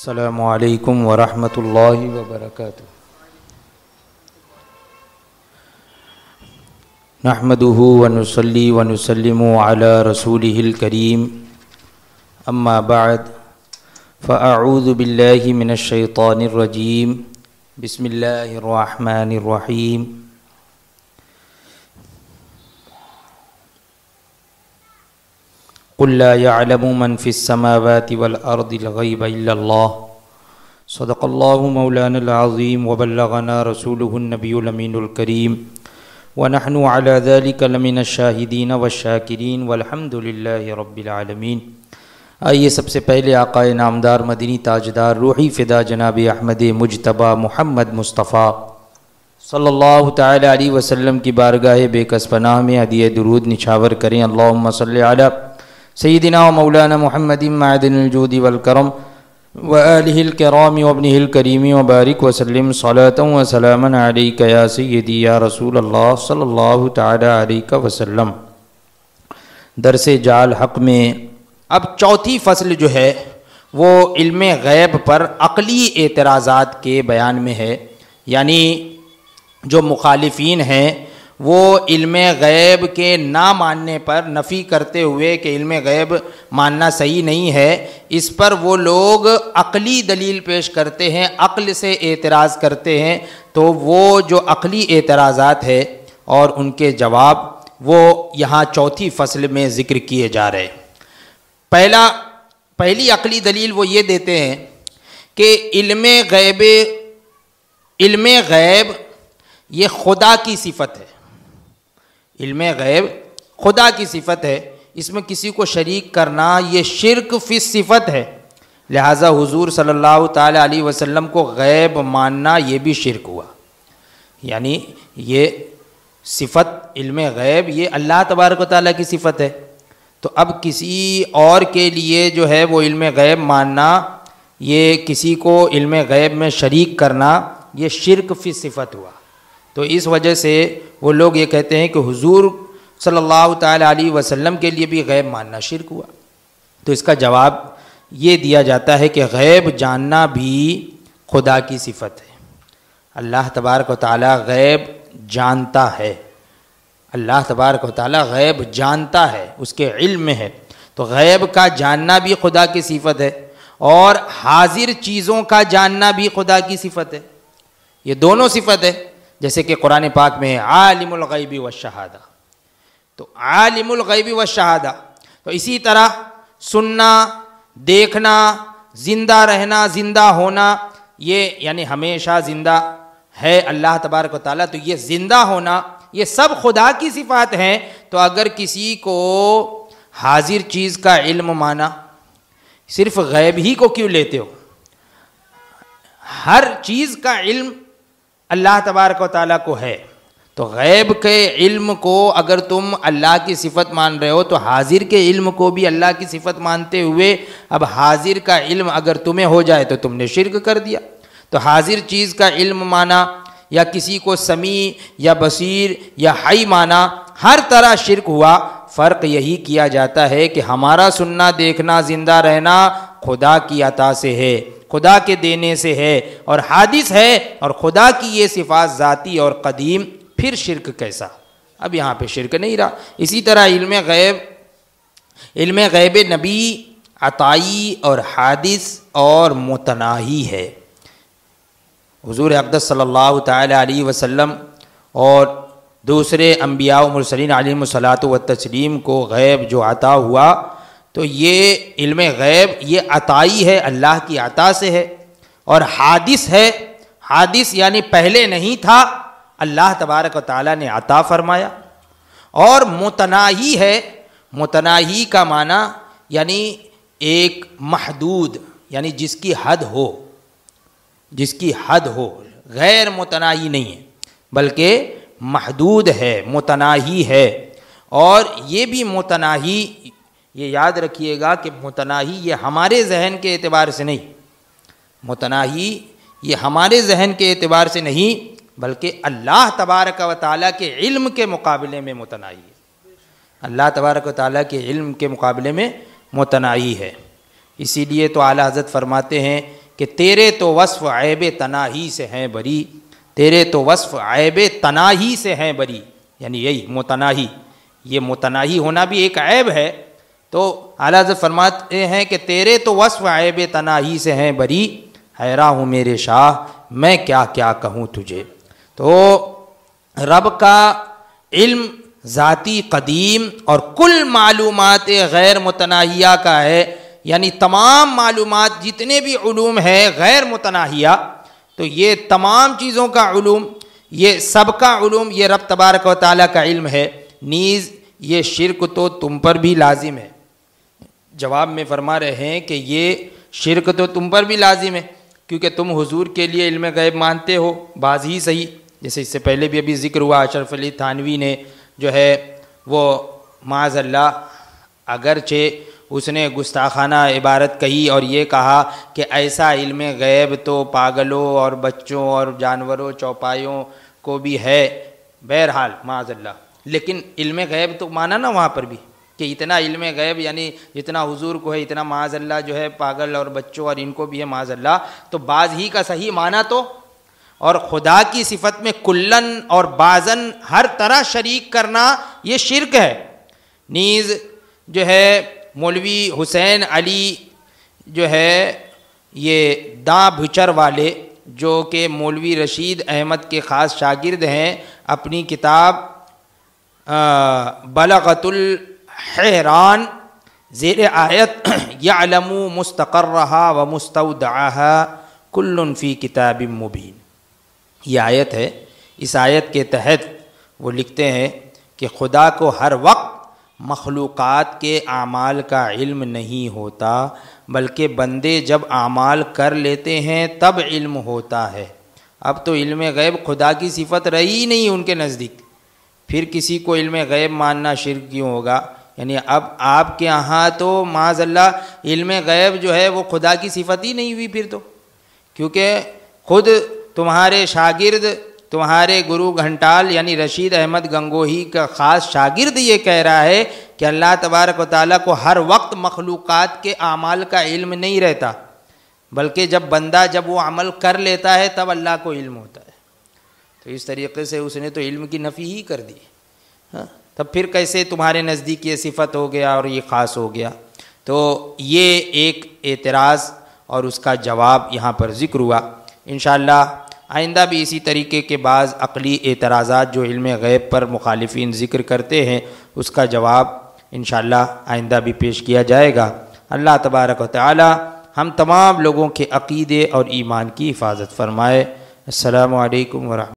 السلام علیکم ورحمۃ اللہ وبرکاتہ۔ نحمده ونصلی ونسلم علی رسولہ الکریم، اما بعد فاعوذ باللہ من الشیطان الرجیم، بسم اللہ الرحمن الرحیم۔ قل لا يعلم من في السماوات والأرض الغيب إلا الله، صدق الله مولانا العظيم وبلغنا رسوله النبي الأمين الكريم، ونحن على ذلك لمن الشاهدين والشاكرين والحمد لله رب العالمين۔ آئیے سب سے پہلے آقا نامدار مدنی تاجدار روحی فدا جناب احمد مجتبی محمد مصطفیٰ صلی اللہ تعالی علیہ وسلم کی بارگاہ بے کس پناہ میں ہدیہ درود نچھاور کریں۔ اللہم صلی علی سیدنا و مولانا محمد معدن الجود والکرم وآلہ الکرام وابنہ الکریم وبارک وسلم صلاة و سلاما علیک یا سیدی یا رسول اللہ صلی اللہ تعالی علیہ وسلم۔ درس جال حق میں اب چوتھی فصل جو ہے وہ علم غیب پر عقلی اعتراضات کے بیان میں ہے، یعنی جو مخالفین ہیں وہ علم غیب کے نہ ماننے پر نفی کرتے ہوئے کہ علم غیب ماننا صحیح نہیں ہے، اس پر وہ لوگ عقلی دلیل پیش کرتے ہیں، عقل سے اعتراض کرتے ہیں۔ تو وہ جو عقلی اعتراضات ہے اور ان کے جواب وہ یہاں چوتھی فصل میں ذکر کیے جا رہے ہیں۔ پہلی عقلی دلیل وہ یہ دیتے ہیں کہ علم غیب یہ خدا کی صفت ہے۔ علم غیب خدا کی صفت ہے، اس میں کسی کو شریک کرنا یہ شرک فی صفت ہے، لہٰذا حضور صلی اللہ تعالی علیہ وسلم کو غیب ماننا یہ بھی شرک ہوا۔ یعنی یہ صفت علم غیب یہ اللہ تبارک و تعالیٰ کی صفت ہے، تو اب کسی اور کے لیے جو ہے وہ علم غیب ماننا، یہ کسی کو علم غیب میں شریک کرنا یہ شرک فی صفت ہوا۔ تو اس وجہ سے وہ لوگ یہ کہتے ہیں کہ حضور صلی اللہ تعالی علیہ وسلم کے لیے بھی غیب ماننا شرک ہوا۔ تو اس کا جواب یہ دیا جاتا ہے کہ غیب جاننا بھی خدا کی صفت ہے۔ اللہ تبارک و تعالی غیب جانتا ہے، اللہ تبارک و تعالی غیب جانتا ہے، اس کے علم میں ہے۔ تو غیب کا جاننا بھی خدا کی صفت ہے اور حاضر چیزوں کا جاننا بھی خدا کی صفت ہے، یہ دونوں صفت ہے۔ جیسے کہ قرآن پاک میں ہے عالم الغیب والشہادہ، تو عالم الغیب والشہادہ، تو اسی طرح سننا، دیکھنا، زندہ رہنا، زندہ ہونا، یہ یعنی ہمیشہ زندہ ہے اللہ تبارک و تعالیٰ، تو یہ زندہ ہونا یہ سب خدا کی صفات ہیں۔ تو اگر کسی کو حاضر چیز کا علم مانا، صرف غیب ہی کو کیوں لیتے ہو؟ ہر چیز کا علم اللہ تبارک و تعالیٰ کو ہے، تو غیب کے علم کو اگر تم اللہ کی صفت مان رہے ہو تو حاضر کے علم کو بھی اللہ کی صفت مانتے ہوئے اب حاضر کا علم اگر تمہیں ہو جائے تو تم نے شرک کر دیا۔ تو حاضر چیز کا علم مانا یا کسی کو سمیع یا بصیر یا حی مانا، ہر طرح شرک ہوا۔ فرق یہی کیا جاتا ہے کہ ہمارا سننا، دیکھنا، زندہ رہنا خدا کی عطا سے ہے، خدا کے دینے سے ہے اور حادث ہے، اور خدا کی یہ صفات ذاتی اور قدیم، پھر شرک کیسا؟ اب یہاں پہ شرک نہیں رہا۔ اسی طرح علم غیب نبی عطائی اور حادث اور متناہی ہے۔ حضور اقدس صلی اللہ تعالی علیہ وسلم اور دوسرے انبیاء و مرسلین علیہم الصلاۃ والتسلیم کو غیب جو عطا ہوا، تو یہ علم غیب یہ عطائی ہے، اللہ کی عطا سے ہے، اور حادث ہے، حادث یعنی پہلے نہیں تھا، اللہ تبارک و تعالیٰ نے عطا فرمایا۔ اور متناہی ہے، متناہی کا معنی یعنی ایک محدود، یعنی جس کی حد ہو، جس کی حد ہو، غیر متناہی نہیں ہے بلکہ محدود ہے، متناہی ہے۔ اور یہ بھی متناہی، یہ یاد رکھیے گا کہ متناہی یہ ہمارے ذہن کے اعتبار سے نہیں، متناہی یہ ہمارے ذہن کے اعتبار سے نہیں بلکہ اللہ تبارک و تعالیٰ کے علم کے مقابلے میں متناہی ہے، اللہ تبارک و تعالیٰ کے علم کے مقابلے میں متناہی ہے۔ اسی لیے تو اعلیٰ حضرت فرماتے ہیں کہ تیرے تو وصف عیب تناہی سے ہیں بری، تیرے تو وصف عیب تناہی سے ہیں بری، یعنی یہی متناہی، یہ متناہی ہونا بھی ایک عیب ہے۔ تو اعلیٰ حضرت فرماتے ہیں کہ تیرے تو وصف عیب تناہی سے ہیں بری، حیران ہوں میرے شاہ میں کیا کیا کہوں تجھے۔ تو رب کا علم ذاتی قدیم اور کل معلومات غیر متناہیہ کا ہے، یعنی تمام معلومات جتنے بھی علوم ہیں غیر متناہیہ، تو یہ تمام چیزوں کا علوم، یہ سب کا علوم یہ رب تبارک و تعالیٰ کا علم ہے، نیز یہ شرک تو تم پر بھی لازم ہے۔ جواب میں فرما رہے ہیں کہ یہ شرک تو تم پر بھی لازم ہے، کیونکہ تم حضور کے لیے علم غیب مانتے ہو، بعض ہی صحیح، جیسے اس سے پہلے بھی ابھی ذکر ہوا اشرف علی تھانوی نے جو ہے وہ معاذ اللہ اگرچہ اس نے گستاخانہ عبارت کہی اور یہ کہا کہ ایسا علم غیب تو پاگلوں اور بچوں اور جانوروں چوپایوں کو بھی ہے، بہرحال معاذ اللہ، لیکن علم غیب تو مانا نا وہاں پر بھی کہ اتنا علم غیب یعنی جتنا حضور کو ہے اتنا معاذ اللہ جو ہے پاگل اور بچوں اور ان کو بھی ہے معاذ اللہ، تو بعض ہی کا صحیح مانا تو، اور خدا کی صفت میں کلن اور بعضن ہر طرح شریک کرنا یہ شرک ہے۔ نیز جو ہے مولوی حسین علی جو ہے یہ داں بھچر والے جو کہ مولوی رشید احمد کے خاص شاگرد ہیں، اپنی کتاب بلغت الحیران زیر آیت یعلم مستقرها و مستودعها کل فی کتاب مبین، یہ آیت ہے، اس آیت کے تحت وہ لکھتے ہیں کہ خدا کو ہر وقت مخلوقات کے اعمال کا علم نہیں ہوتا، بلکہ بندے جب اعمال کر لیتے ہیں تب علم ہوتا ہے۔ اب تو علم غیب خدا کی صفت رہی نہیں ان کے نزدیک، پھر کسی کو علم غیب ماننا شرک کیوں ہوگا؟ یعنی اب آپ کے یہاں تو معاذ اللہ علم غیب جو ہے وہ خدا کی صفت ہی نہیں ہوئی پھر تو، کیونکہ خود تمہارے شاگرد تمہارے گرو گھنٹال یعنی رشید احمد گنگوہی کا خاص شاگرد یہ کہہ رہا ہے کہ اللہ تبارک و تعالیٰ کو ہر وقت مخلوقات کے اعمال کا علم نہیں رہتا، بلکہ جب بندہ جب وہ عمل کر لیتا ہے تب اللہ کو علم ہوتا ہے۔ تو اس طریقے سے اس نے تو علم کی نفی ہی کر دی، تب پھر کیسے تمہارے نزدیک یہ صفت ہو گیا اور یہ خاص ہو گیا؟ تو یہ ایک اعتراض اور اس کا جواب یہاں پر ذکر ہوا۔ انشاءاللہ آئندہ بھی اسی طریقے کے بعض عقلی اعتراضات جو علم غیب پر مخالفین ذکر کرتے ہیں اس کا جواب انشاءاللہ آئندہ بھی پیش کیا جائے گا۔ اللہ تبارک و تعالی ہم تمام لوگوں کے عقیدے اور ایمان کی حفاظت فرمائے۔ السلام علیکم ورحمۃ اللہ۔